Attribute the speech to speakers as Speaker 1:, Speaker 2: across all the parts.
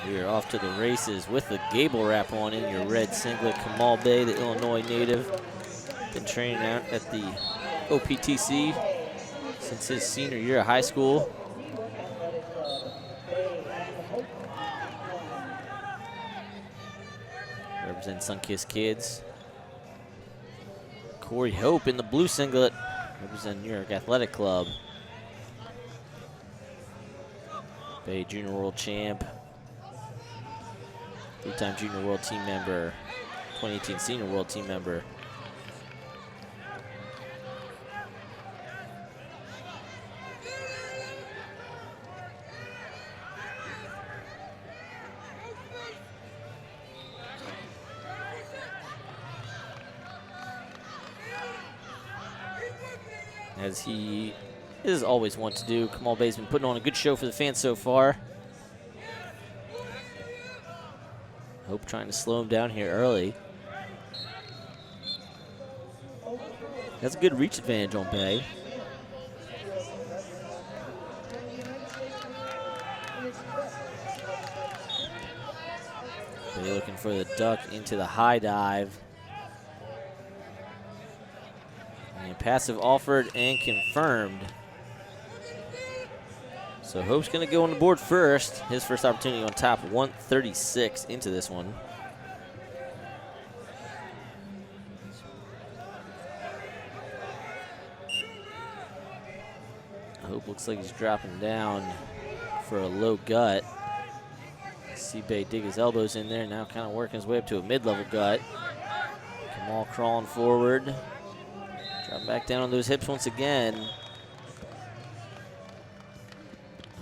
Speaker 1: We're off to the races with the gable wrap on in your red singlet. Kamal Bey, the Illinois native, been training out at the OPTC since his senior year of high school. Represent Sunkist kids. Corey Hope in the blue singlet, represent New York Athletic Club. Bey junior world champ, 3-time junior world team member, 2018 senior world team member. As he is always want to do, Kamal Bey's been putting on a good show for the fans so far. Hope trying to slow him down here early. That's a good reach advantage on Bey. Bey looking for the duck into the high dive. And passive offered and confirmed. So Hope's gonna go on the board first. His first opportunity on top, 136 into this one. Hope looks like he's dropping down for a low gut. See Bey dig his elbows in there, now kind of working his way up to a mid-level gut. Kamal crawling forward. Drop back down on those hips once again.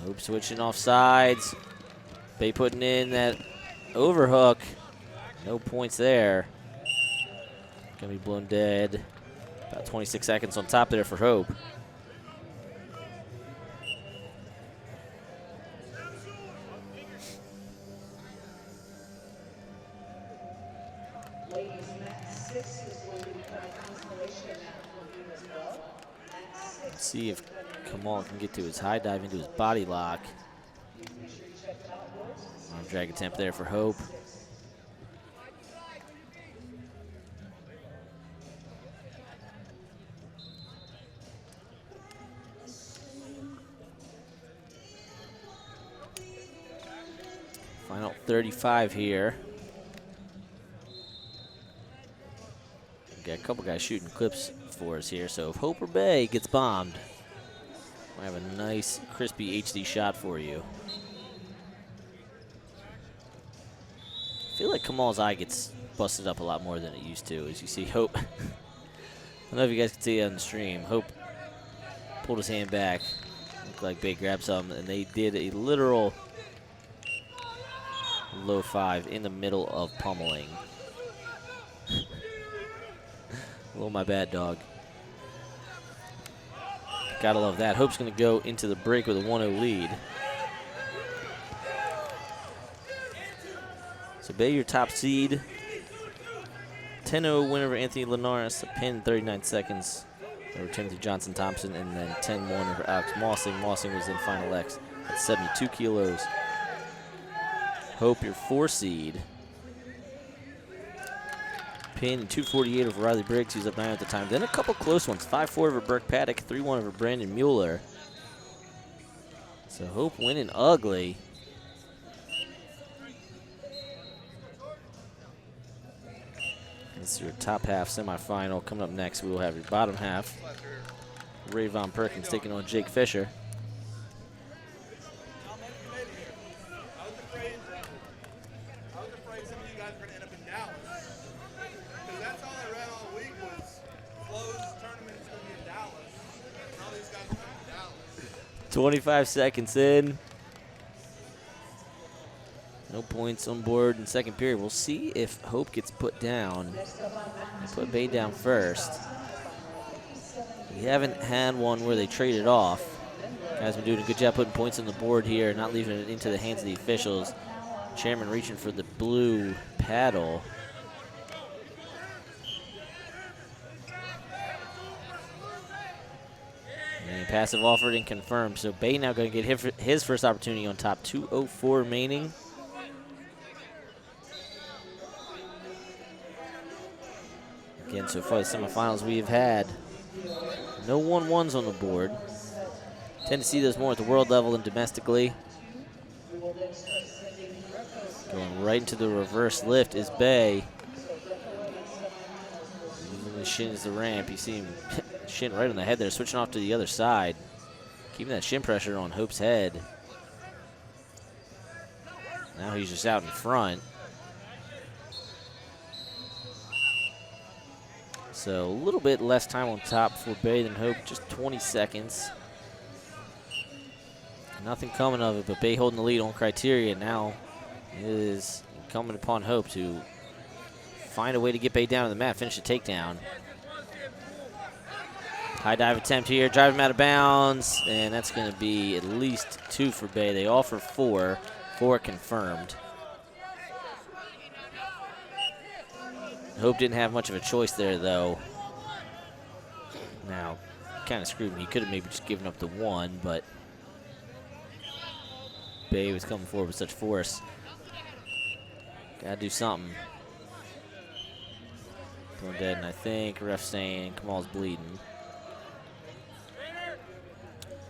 Speaker 1: Hope switching off sides. Bey putting in that overhook. No points there. Gonna be blown dead. About 26 seconds on top there for Hope. See if Kamal can get to his high dive into his body lock. Arm drag attempt there for Hope. Final 35 here. Got a couple guys shooting clips for us here, so if Hope or Bey gets bombed, I have a nice, crispy HD shot for you. I feel like Kamal's eye gets busted up a lot more than it used to, as you see Hope. I don't know if you guys can see it on the stream. Hope pulled his hand back, looked like Bey grabbed something, and they did a literal low five in the middle of pummeling. Oh, my bad, dog. Gotta love that. Hope's gonna go into the break with a 1-0 lead. So Bey, your top seed. 10-0 win over Anthony Linares, a pin in 39 seconds over Timothy Johnson Thompson, and then 10-1 over Alex Mossing. Mossing was in Final X at 72 kilos. Hope, your 4 seed. Pin in 248 over Riley Briggs, who's up 9 at the time. Then a couple close ones, 5-4 over Burke Paddock, 3-1 over Brandon Mueller. So Hope winning ugly. This is your top half semifinal. Coming up next, we will have your bottom half. Ray Von Perkins taking on Jake Fisher.
Speaker 2: Some of you guys are going to end up in Dallas. Because that's all I read all week was Flo's tournament is going to be in Dallas. And all these guys are going to be in Dallas.
Speaker 1: 25 seconds in. No points on board in second period. We'll see if Hope gets put down. Put Bey down first. We haven't had one where they traded off. Guys been doing a good job putting points on the board here, not leaving it into the hands of the officials. Chairman reaching for the blue paddle. And passive offered and confirmed. So Bey now going to get his first opportunity on top. 2:04 remaining. Again, so far the semifinals we've had no 1-1s on the board. Tend to see those more at the world level than domestically. Going right into the reverse lift is Bey. Using the shin as the ramp. You see him shin right on the head there, switching off to the other side. Keeping that shin pressure on Hope's head. Now he's just out in front. So a little bit less time on top for Bey than Hope, just 20 seconds. Nothing coming of it, but Bey holding the lead on criteria. Now it is incumbent upon Hope to find a way to get Bey down to the mat, finish the takedown. High dive attempt here, drive him out of bounds, and that's going to be at least 2 for Bey. They offer 4, 4 confirmed. Hope didn't have much of a choice there, though. Now, kind of screwed him. He could have maybe just given up the 1, but Bey was coming forward with such force. Gotta do something. Going dead, and I think ref saying Kamal's bleeding.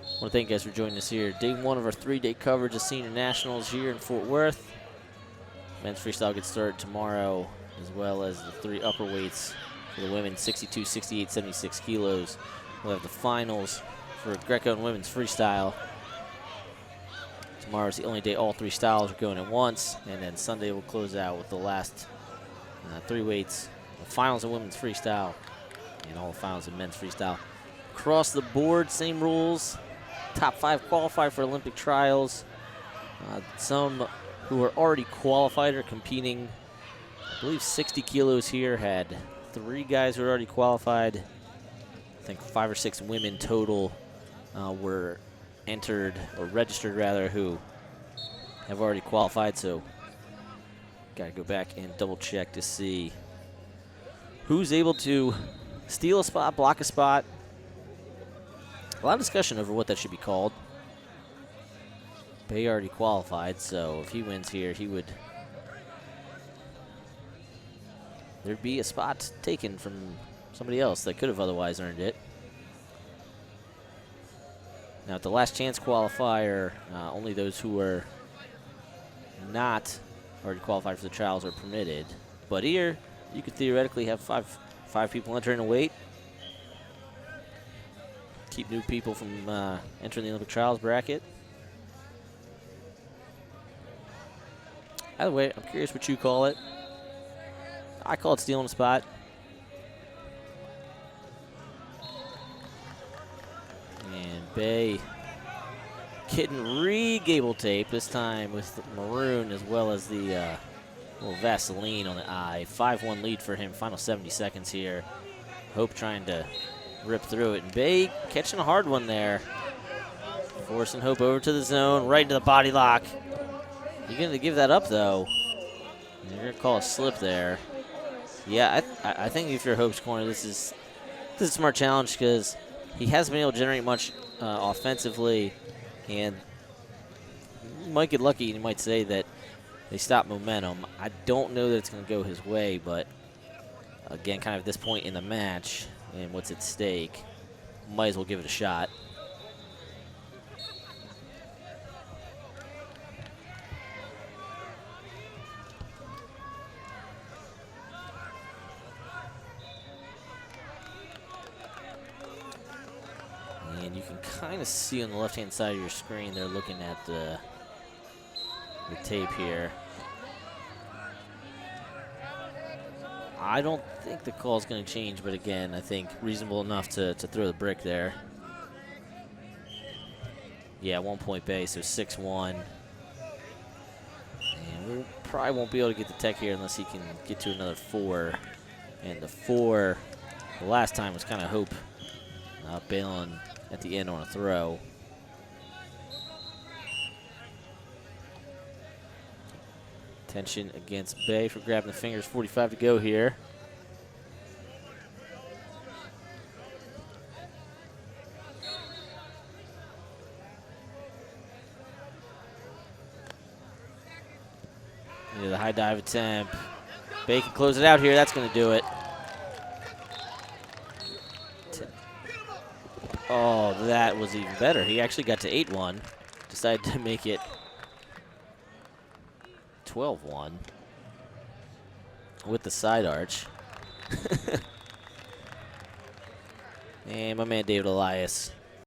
Speaker 1: I want to thank you guys for joining us here. Day 1 of our 3-day coverage of Senior Nationals here in Fort Worth. Men's freestyle gets started tomorrow, as well as the 3 upper weights for the women, 62, 68, 76 kilos. We'll have the finals for Greco and women's freestyle. Tomorrow's the only day all 3 styles are going at once, and then Sunday we'll close out with the last 3 weights, the finals of women's freestyle, and all the finals of men's freestyle. Across the board, same rules. Top 5 qualify for Olympic trials. Some who are already qualified are competing. I believe 60 kilos here had 3 guys who are already qualified. I think 5 or 6 women total were entered, or registered rather, who have already qualified. So gotta go back and double check to see who's able to steal a spot, block a spot. A lot of discussion over what that should be called. Bey already qualified, so if he wins here, there'd be a spot taken from somebody else that could have otherwise earned it. Now, at the last chance qualifier, only those who are not already qualified for the trials are permitted. But here, you could theoretically have five people entering a weight. Keep new people from entering the Olympic trials bracket. Either way, I'm curious what you call it. I call it stealing a spot. And Bey getting re-gable tape, this time with maroon as well as the little Vaseline on the eye. 5-1 lead for him, final 70 seconds here. Hope trying to rip through it, and Bey catching a hard one there. Forcing Hope over to the zone, right into the body lock. You're going to give that up, though. You're going to call a slip there. Yeah, I think if you're Hope's corner, this is a smart challenge because he hasn't been able to generate much offensively, and you might get lucky and you might say that they stop momentum. I don't know that it's going to go his way, but again, kind of at this point in the match and what's at stake, might as well give it a shot. And you can kind of see on the left-hand side of your screen, they're looking at the tape here. I don't think the call is going to change, but again, I think reasonable enough to throw the brick there. Yeah, 1 point Bey, so 6-1. And we probably won't be able to get the tech here unless he can get to another 4. And the 4, the last time was kind of Hope bailing at the end on a throw. Tension against Bey for grabbing the fingers. 45 to go here. Into the high dive attempt. Bey can close it out here. That's going to do it. Oh, that was even better. He actually got to 8-1. Decided to make it 12-1 with the side arch. And my man David Elias